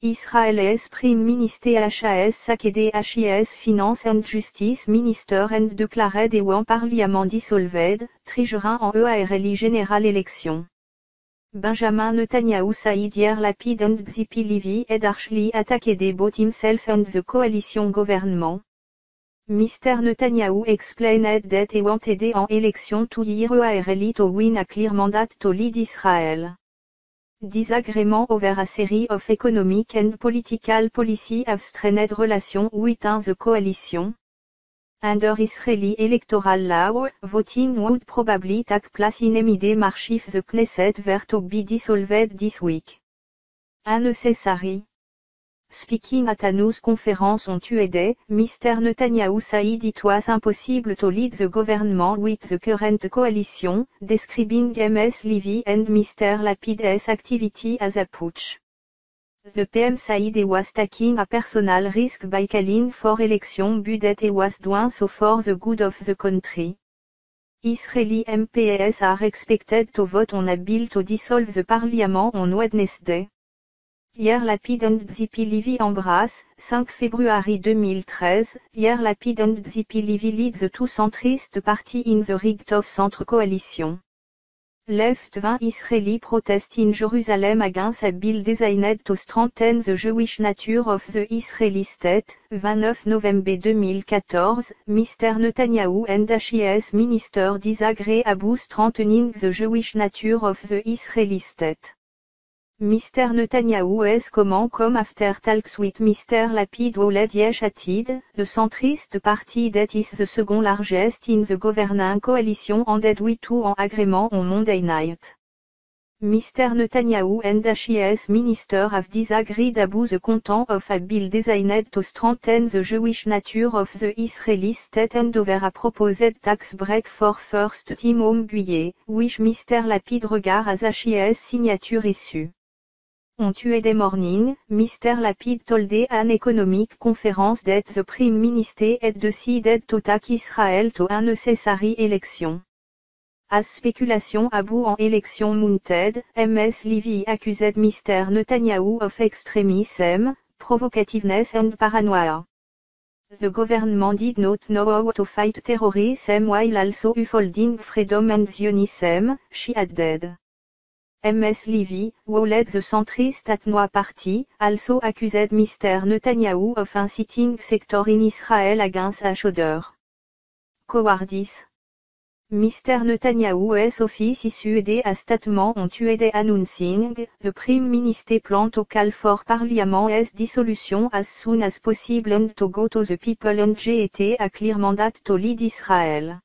Israel's Prime Minister has succeeded his Finance and Justice Minister and declared a Parliament dissolved, trijurin en EARLI General Election. Benjamin Netanyahu said Yair Lapid and Tzipi Livni had harshly attacked both himself and the coalition government. Mr. Netanyahu explained that he wanted an election to EARLI to win a clear mandate to lead Israel. Disagreement over a series of economic and political policy have strained relations within the coalition. Under Israeli electoral law, voting would probably take place in a mid-March if the Knesset were to be dissolved this week. Unnecessary. Speaking at a news conference on Tuesday, Mr. Netanyahu said it was impossible to lead the government with the current coalition, describing Ms. Livni and Mr. Lapid's activity as a putsch. The PM said he was taking a personal risk by calling for election but that he was doing so for the good of the country. Israeli MPs are expected to vote on a bill to dissolve the parliament on Wednesday. Yair Lapid and Tzipi Livni embrasse, 5 février 2013, Yair Lapid and Tzipi Livni lead the two centrist party in the rigged of centre coalition. Left-wing Israeli protest in Jerusalem against a bill designed to strengthen the Jewish nature of the Israeli state, 29 November 2014, Mr. Netanyahu and his minister disagree about strengthening the Jewish nature of the Israeli state. Mr. Netanyahu has come after talks with Mr. Lapid who led Yesh Atid, the centrist party that is the second largest in the governing coalition and had with two an agreement on Monday night. Mr. Netanyahu and his minister have disagreed about the content of a bill designed to strengthen the Jewish nature of the Israeli state and over a proposed tax break for first-time home buyers, which Mr. Lapid regards as his signature issue. On Tuesday morning, Mr. Lapid told an economic conference that the Prime Minister had decided to take Israel to unnecessary election. As speculation about an election mounted, Ms. Livni accused Mr. Netanyahu of extremism, provocativeness and paranoia. The government did not know how to fight terrorism while also upholding freedom and Zionism, she added. Ms. Livni, who led the centrist Atnoa party, also accused Mr. Netanyahu of inciting sector in Israel against each other. Cowardice. Mr. Netanyahu's office issued a statement on Tuesday announcing, the Prime Minister plan to call for Parliament's dissolution as soon as possible and to go to the people and get a clear mandate to lead Israel.